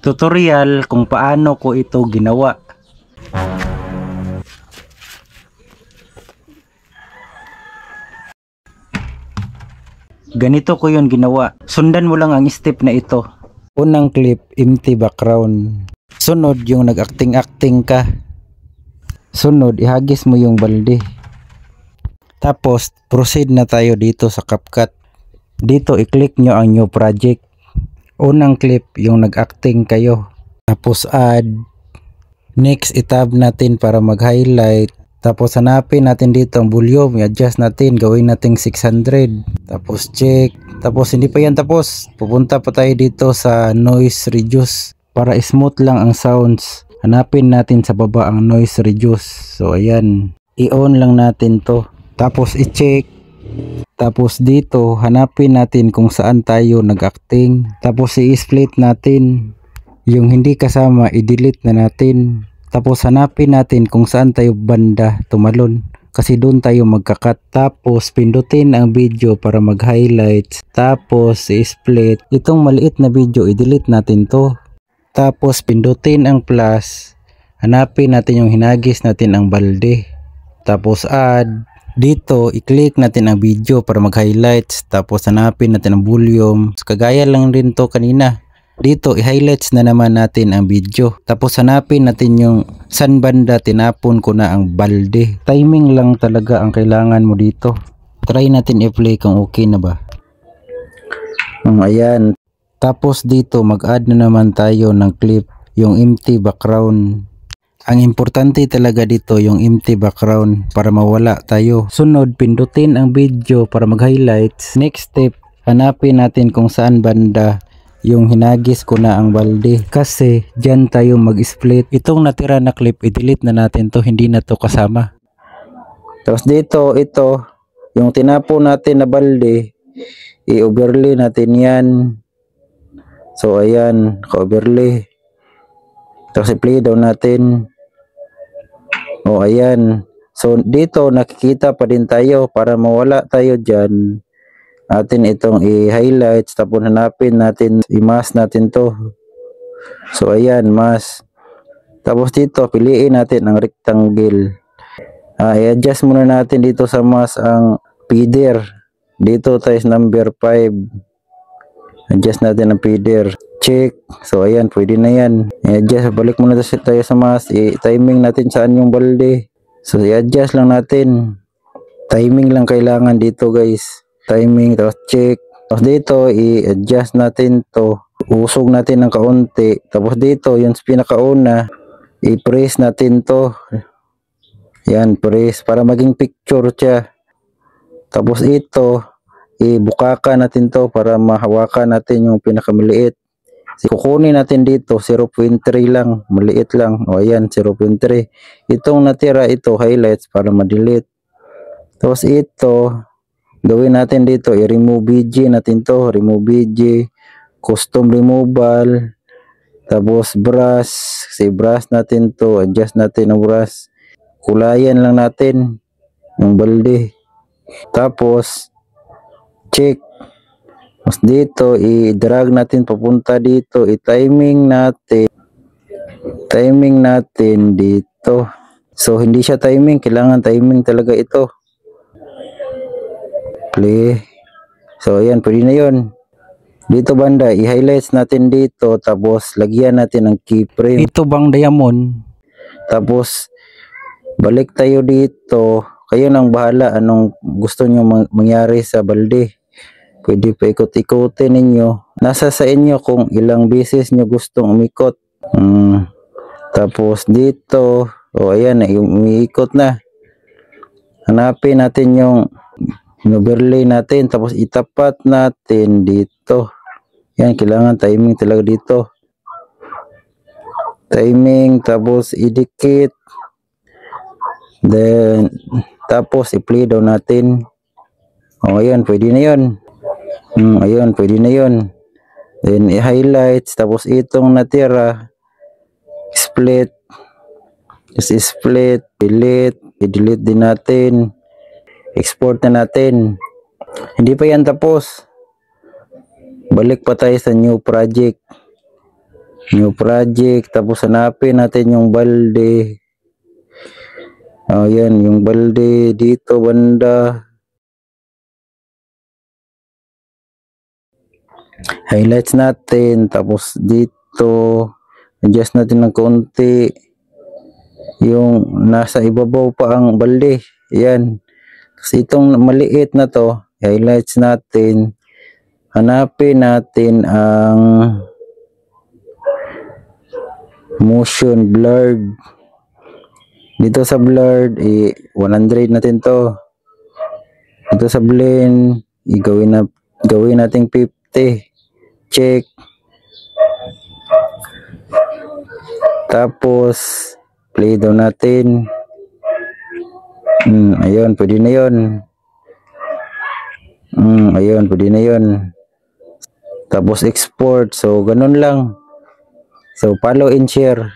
Tutorial kung paano ko ito ginawa. Ganito ko yun ginawa. Sundan mo lang ang step na ito. Unang clip, empty background. Sunod, yung nag-acting-acting ka. Sunod, ihagis mo yung balde. Tapos, proceed na tayo dito sa CapCut. Dito, i-click nyo ang new project. Unang clip, yung nag-acting kayo. Tapos, add. Next, itab natin para mag-highlight. Tapos, hanapin natin dito ang volume. I-adjust natin. Gawin natin 600. Tapos, check. Tapos, hindi pa yan tapos. Pupunta pa tayo dito sa noise reduce. Para smooth lang ang sounds. Hanapin natin sa baba ang noise reduce. So, ayan. I-on lang natin to. Tapos, i-check. Tapos, dito, hanapin natin kung saan tayo nag-acting. Tapos, i-split natin. Yung hindi kasama, i-delete na natin. Tapos hanapin natin kung saan tayo banda tumalon. Kasi doon tayo magkakat. Tapos pindutin ang video para mag-highlights. Tapos i-split. Itong maliit na video, i-delete natin to. Tapos pindutin ang plus. Hanapin natin yung hinagis natin ang balde. Tapos add. Dito, i-click natin ang video para mag-highlights. Tapos hanapin natin ang volume. Kagaya lang rin to kanina. Dito, i-highlights na naman natin ang video. Tapos hanapin natin yung saan banda tinapon ko na ang balde. Timing lang talaga ang kailangan mo dito. Try natin i-play kung okay na ba. Ayan. Tapos dito, mag-add na naman tayo ng clip, yung empty background. Ang importante talaga dito, yung empty background para mawala tayo. Sunod, pindutin ang video para mag-highlights. Next step, hanapin natin kung saan banda yung hinagis ko na ang balde. Kasi dyan tayo mag-split. Itong natira na clip, i-delete na natin to. Hindi na to kasama. Tapos dito, ito, yung tinapo natin na balde, i-overlay natin yan. So ayan, ka-overlay. Tapos i-play down natin. O ayan. So dito, nakikita pa din tayo para mawala tayo dyan. Atin itong i-highlights, tapos hanapin natin, i-mask natin to. So ayan, mask. Tapos dito, piliin natin ang rectangle. I-adjust muna natin dito sa mask ang feather. Dito tayo sa number 5. Adjust natin ang feather. Check. So ayan, pwede na yan. I-adjust, balik muna tayo sa mask. I-timing natin saan yung balde. So i-adjust lang natin. Timing lang kailangan dito guys. Timing, tapos check. Tapos dito, i-adjust natin to. Usog natin ng kaunti. Tapos dito, yung pinakauna, i-press natin to. Yan, press. Para maging picture siya. Tapos ito, i-bukakan natin to para mahawakan natin yung pinakamaliit. Kukunin natin dito, 0.3 lang. Maliit lang. O ayan, 0.3. Itong natira, ito, highlights para ma-delete. Tapos ito, gawin natin dito, i-remove BG natin to, remove BG, custom removal, tapos brush, kasi brush natin to, adjust natin ang brush, kulayan lang natin yung balde, tapos check, tapos dito, i-drag natin papunta dito, i-timing natin dito, so hindi siya timing, kailangan timing talaga ito. Play. So ayan, pwede na yun. Dito banda, i-highlights natin dito, tapos lagyan natin ng keyframe. Ito bang diamond? Tapos balik tayo dito. Kayo nang bahala anong gusto nyo mangyari sa balde. Pwede pa ikot-ikotin ninyo. Nasa sa inyo kung ilang beses nyo gustong umikot. Tapos dito, o ayan, umiikot na. Hanapin natin yung overlay natin, tapos itapat natin dito. Yan, kailangan timing talaga dito. Timing, tapos idikit. Then, tapos i-play down natin. O, ayan, pwede na yun. Ayun, pwede na yun. Then, i-highlights, tapos itong natira, split. Just split, delete, i-delete din natin. Export na natin. Hindi pa yan tapos. Balik pa tayo sa new project. New project. Tapos hanapin natin yung balde. Yan, yung balde dito banda. Highlights natin. Tapos dito, adjust natin ng konti. Yung nasa ibabaw pa ang balde. Yan. Tapos itong maliit na to, highlights natin. Hanapin natin ang motion blurred. Dito sa blurred, 100 natin to. Dito sa blend, gawin natin 50. Check. Tapos, play daw natin. Ayun, pwede na yun. Ayun, pwede na yun. Tapos export. So, ganun lang. So, follow and share.